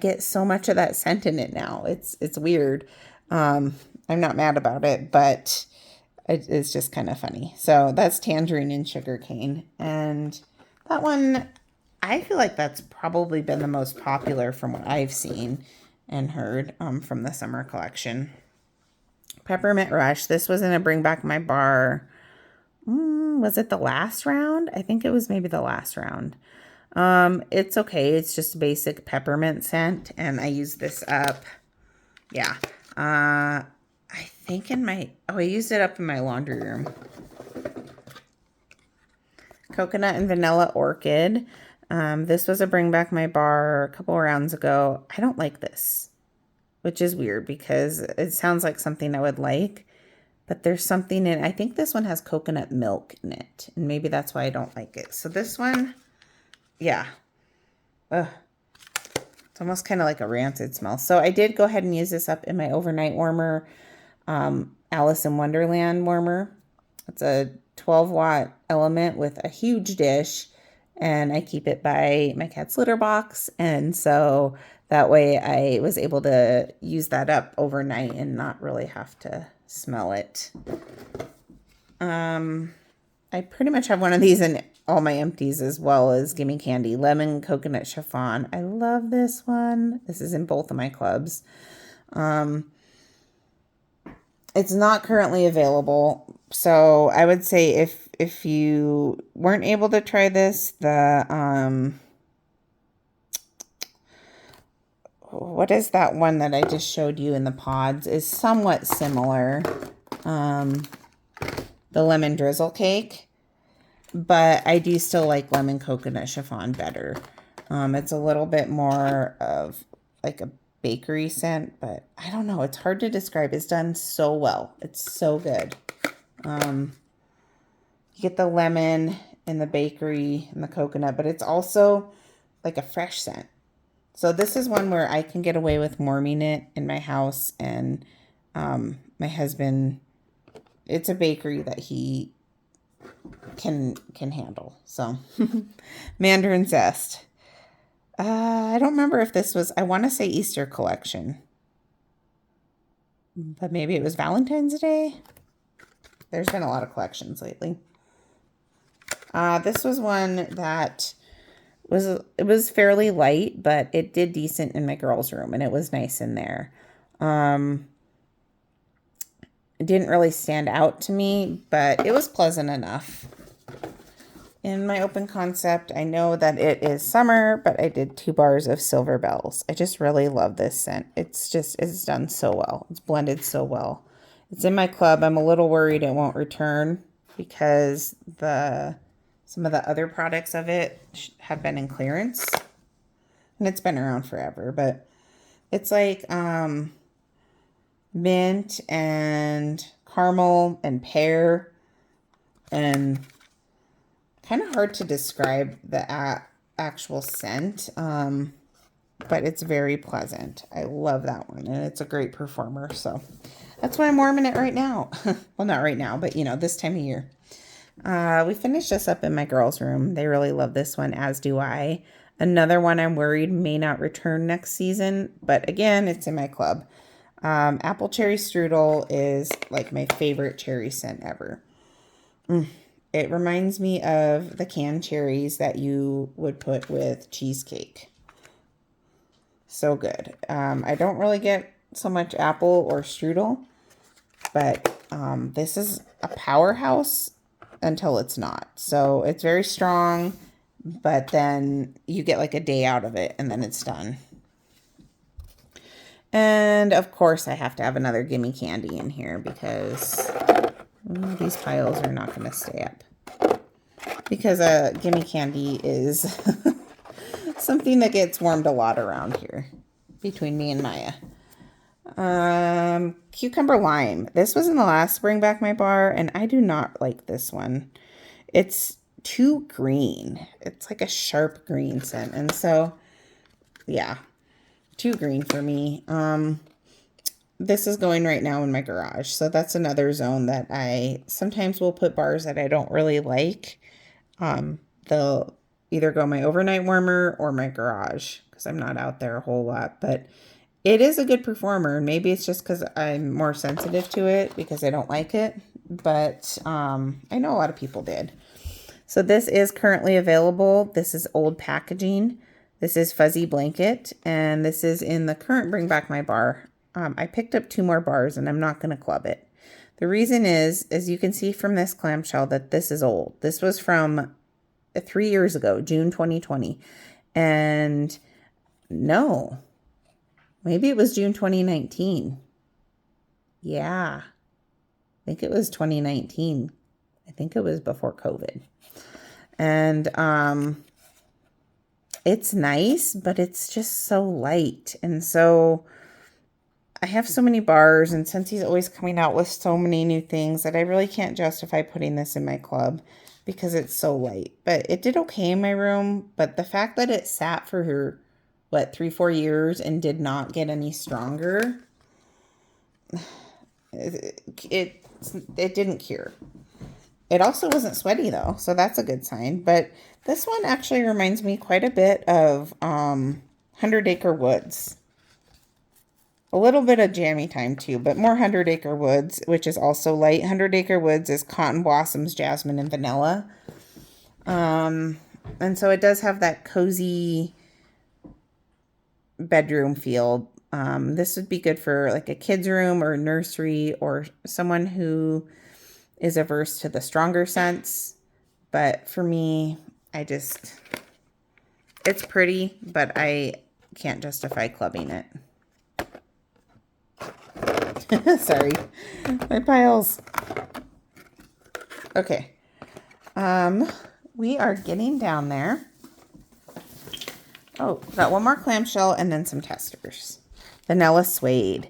get so much of that scent in it now. It's weird. I'm not mad about it, but it's just kind of funny. So that's tangerine and sugarcane, and that one, I feel like that's probably been the most popular from what I've seen and heard from the summer collection. Peppermint Rush. This was in a Bring Back My Bar. Was it the last round? I think it was maybe the last round. It's okay. It's just a basic peppermint scent, and I use this up. Yeah. I think I used it up in my laundry room. Coconut and Vanilla Orchid. This was a Bring Back My Bar a couple rounds ago. I don't like this, which is weird because it sounds like something I would like, but there's something in, I think this one has coconut milk in it, and maybe that's why I don't like it. So this one, yeah. Ugh. It's almost kind of like a rancid smell. So I did go ahead and use this up in my overnight warmer, Alice in Wonderland warmer. It's a 12-watt element with a huge dish, and I keep it by my cat's litter box. And so that way I was able to use that up overnight and not really have to smell it. I pretty much have one of these in all my empties, as well as Gimme Candy. Lemon Coconut Chiffon. I love this one. This is in both of my clubs. It's not currently available, so I would say if you weren't able to try this, the what is that one that I just showed you in the pods is somewhat similar. The Lemon Drizzle Cake, but I do still like Lemon Coconut Chiffon better. It's a little bit more of like a bakery scent, but I don't know. It's hard to describe. It's done so well. It's so good. You get the lemon and the bakery and the coconut, but it's also like a fresh scent. So this is one where I can get away with warming it in my house, and my husband, it's a bakery that he can handle. So Mandarin Zest. I don't remember if this was, I want to say Easter collection, but maybe it was Valentine's Day. There's been a lot of collections lately. This was one that it was fairly light, but it did decent in my girls' room, and it was nice in there. It didn't really stand out to me, but it was pleasant enough. In my open concept, I know that it is summer, but I did 2 bars of Silver Bells. I just really love this scent. It's done so well. It's blended so well. It's in my club. I'm a little worried it won't return because some of the other products of it have been in clearance, and it's been around forever, but it's like mint and caramel and pear, and kind of hard to describe the actual scent, but it's very pleasant. I love that one, and it's a great performer, so that's why I'm warming it right now. Well, not right now, but this time of year. We finished this up in my girls' room. They really love this one, as do I. Another one I'm worried may not return next season, but again, it's in my club. Apple Cherry Strudel is like my favorite cherry scent ever. It reminds me of the canned cherries that you would put with cheesecake. So good. I don't really get so much apple or strudel, but this is a powerhouse until it's not. So it's very strong, but then you get like a day out of it and then it's done. And of course I have to have another gimme candy in here because these piles are not going to stay up. Because gimme candy is something that gets warmed a lot around here between me and Maya. Cucumber lime. This was in the last Bring Back My Bar, and I do not like this one. It's too green. It's like a sharp green scent, and so yeah, too green for me. This is going right now in my garage, so that's another zone that I sometimes will put bars that I don't really like. They'll either go my overnight warmer or my garage because I'm not out there a whole lot, but it is a good performer. Maybe it's just because I'm more sensitive to it because I don't like it, but I know a lot of people did. So this is currently available. This is old packaging. This is Fuzzy Blanket, and this is in the current Bring Back My Bar. I picked up 2 more bars, and I'm not going to club it. The reason is, as you can see from this clamshell, that this is old. This was from 3 years ago, June 2020. And no, maybe it was June 2019. Yeah, I think it was 2019. I think it was before COVID. And it's nice, but it's just so light. And so I have so many bars, and Scentsy's always coming out with so many new things that I really can't justify putting this in my club because it's so light. But it did okay in my room, but the fact that it sat for, 3-4 years and did not get any stronger, it didn't cure. It also wasn't sweaty though, so that's a good sign. But this one actually reminds me quite a bit of 100 Acre Woods. A little bit of Jammy Time too, but more 100 Acre Woods, which is also light. 100 Acre Woods is Cotton Blossoms, Jasmine, and Vanilla. And so it does have that cozy bedroom feel. This would be good for like a kid's room or nursery or someone who is averse to the stronger scents. But for me, it's pretty, but I can't justify clubbing it. Sorry, my piles. Okay. We are getting down there. Oh, got one more clamshell and then some testers. Vanilla Suede.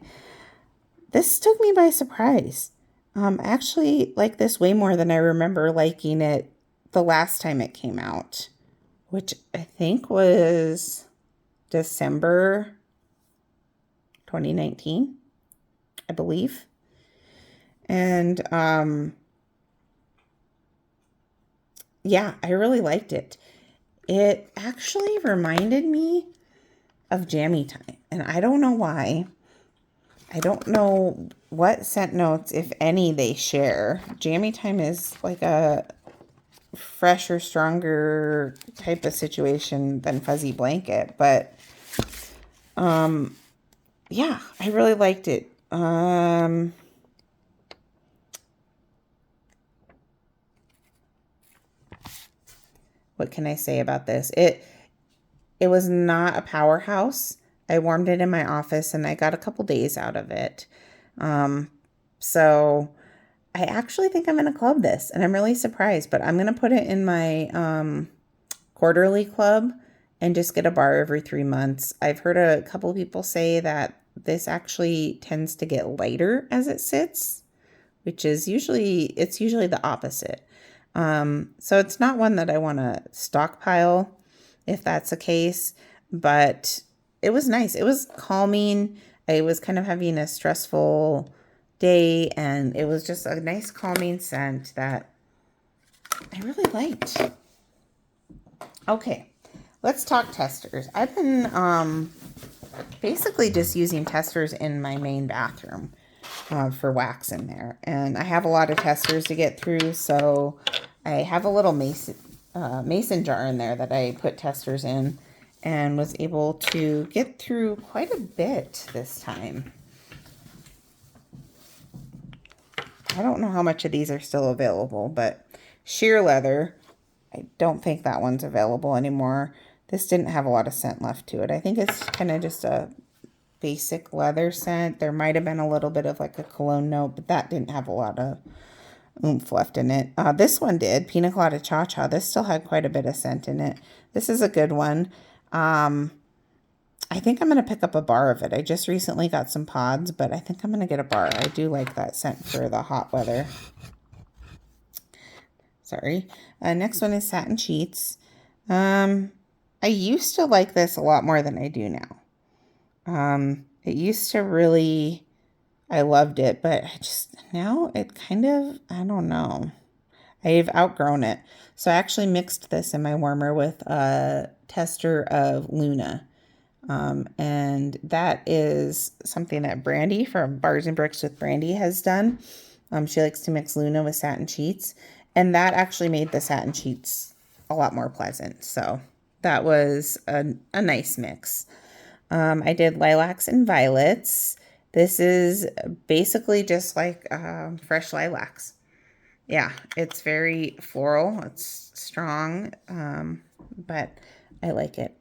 This took me by surprise. I actually like this way more than I remember liking it the last time it came out, which I think was December 2019, I believe. And yeah, I really liked it. It actually reminded me of Jammy Time, and I don't know why. I don't know what scent notes, if any, they share. Jammy Time is like a fresher, stronger type of situation than Fuzzy Blanket, but yeah, I really liked it. What can I say about this? It was not a powerhouse. I warmed it in my office and I got a couple days out of it. So I actually think I'm going to club this, and I'm really surprised, but I'm going to put it in my quarterly club and just get a bar every 3 months. I've heard a couple of people say that this actually tends to get lighter as it sits, which is usually the opposite. So it's not one that I want to stockpile if that's the case, but it was nice. It was calming. I was kind of having a stressful day, and it was just a nice calming scent that I really liked. Okay, let's talk testers. I've been basically just using testers in my main bathroom for wax in there, and I have a lot of testers to get through, so I have a little mason jar in there that I put testers in and was able to get through quite a bit this time. I don't know how much of these are still available, but sheer leather, I don't think that one's available anymore. This didn't have a lot of scent left to it. I think it's kind of just a basic leather scent. There might have been a little bit of like a cologne note, but that didn't have a lot of oomph left in it. This one did, Pina Colada Cha Cha. This still had quite a bit of scent in it. This is a good one. I think I'm going to pick up a bar of it. I just recently got some pods, but I think I'm going to get a bar. I do like that scent for the hot weather. Sorry. Next one is Satin Sheets. I used to like this a lot more than I do now. It used to really, I loved it, but now it kind of, I don't know. I've outgrown it. So I actually mixed this in my warmer with a tester of Luna. And that is something that Brandy from Bars and Bricks with Brandy has done. She likes to mix Luna with Satin Sheets, and that actually made the Satin Sheets a lot more pleasant. So that was a nice mix. I did Lilacs and Violets. This is basically just like fresh lilacs. Yeah, it's very floral. It's strong, but I like it.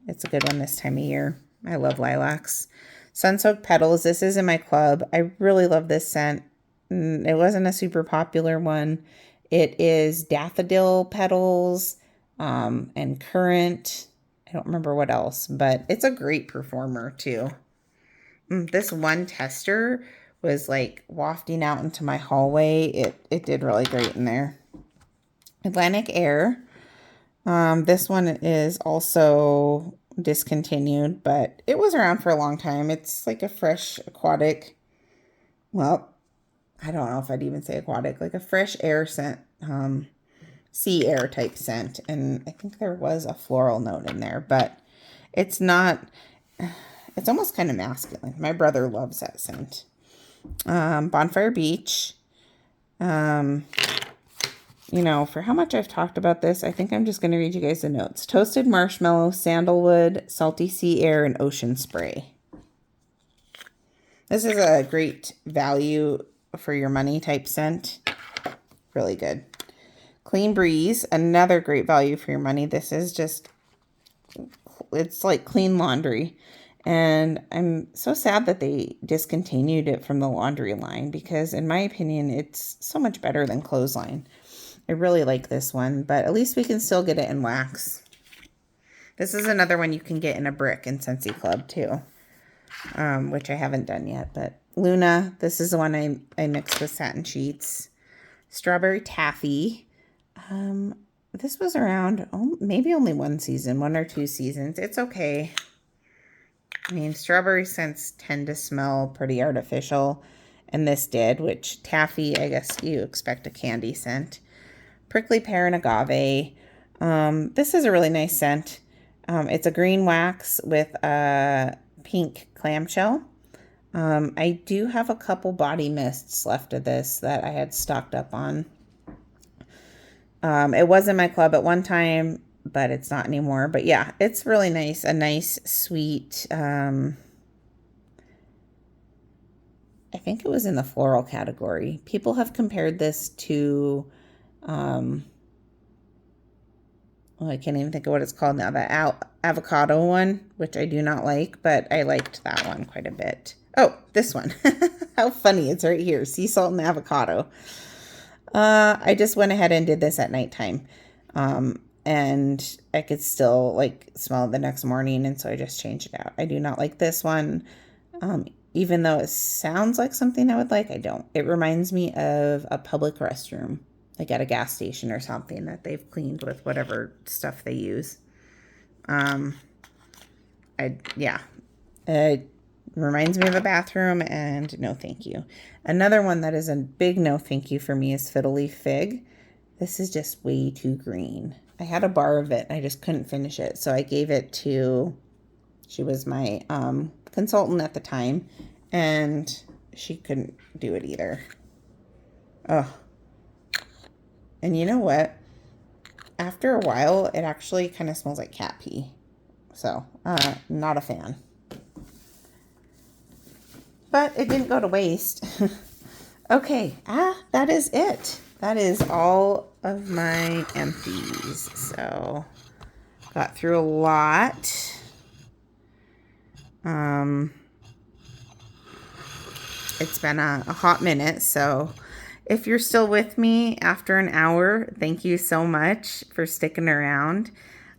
It's a good one this time of year. I love lilacs. Sun-Soaked Petals. This is in my club. I really love this scent. It wasn't a super popular one. It is daffodil petals and currant. I don't remember what else, but it's a great performer too. This one tester was like wafting out into my hallway. It did really great in there. Atlantic Air. This one is also discontinued, but it was around for a long time. It's like a fresh aquatic, well, I don't know if I'd even say aquatic, like a fresh air scent, sea air type scent. And I think there was a floral note in there, but it's not, it's almost kind of masculine. My brother loves that scent. Bonfire Beach. You know, for how much I've talked about this, I think I'm just going to read you guys the notes. Toasted marshmallow, sandalwood, salty sea air, and ocean spray. This is a great value for your money type scent. Really good. Clean Breeze, another great value for your money. This is just, it's like clean laundry. And I'm so sad that they discontinued it from the laundry line because in my opinion, it's so much better than clothesline. I really like this one, but at least we can still get it in wax. This is another one you can get in a brick in Scentsy Club too, which I haven't done yet. But Luna, this is the one I mixed with Satin Sheets. Strawberry Taffy. This was around maybe only one season, 1 or 2 seasons. It's okay. I mean, strawberry scents tend to smell pretty artificial, and this did, which taffy, I guess you expect a candy scent. Prickly Pear and Agave. This is a really nice scent. It's a green wax with a pink clamshell. I do have a couple body mists left of this that I had stocked up on. It was in my club at one time, but it's not anymore. But yeah, it's really nice. A nice, sweet, I think it was in the floral category. People have compared this to, well, I can't even think of what it's called now. The avocado one, which I do not like, but I liked that one quite a bit. Oh, this one. How funny. It's right here. Sea salt and avocado. I just went ahead and did this at nighttime. And I could still like smell it the next morning. And so I just changed it out. I do not like this one. Even though it sounds like something I would like, I don't. It reminds me of a public restroom, like at a gas station or something that they've cleaned with whatever stuff they use. It reminds me of a bathroom, and no thank you. Another one that is a big no thank you for me is Fiddle Leaf Fig. This is just way too green. I had a bar of it. I just couldn't finish it. So I gave it to, she was my consultant at the time, and she couldn't do it either. Oh. And you know what? After a while, it actually kind of smells like cat pee. So, not a fan. But it didn't go to waste. Okay, that is it. That is all of my empties. So, got through a lot. It's been a hot minute, so if you're still with me after an hour, thank you so much for sticking around.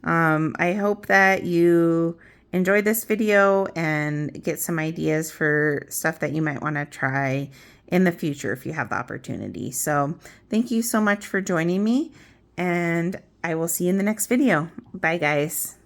I hope that you enjoyed this video and get some ideas for stuff that you might want to try in the future if you have the opportunity. So thank you so much for joining me, and I will see you in the next video. Bye, guys.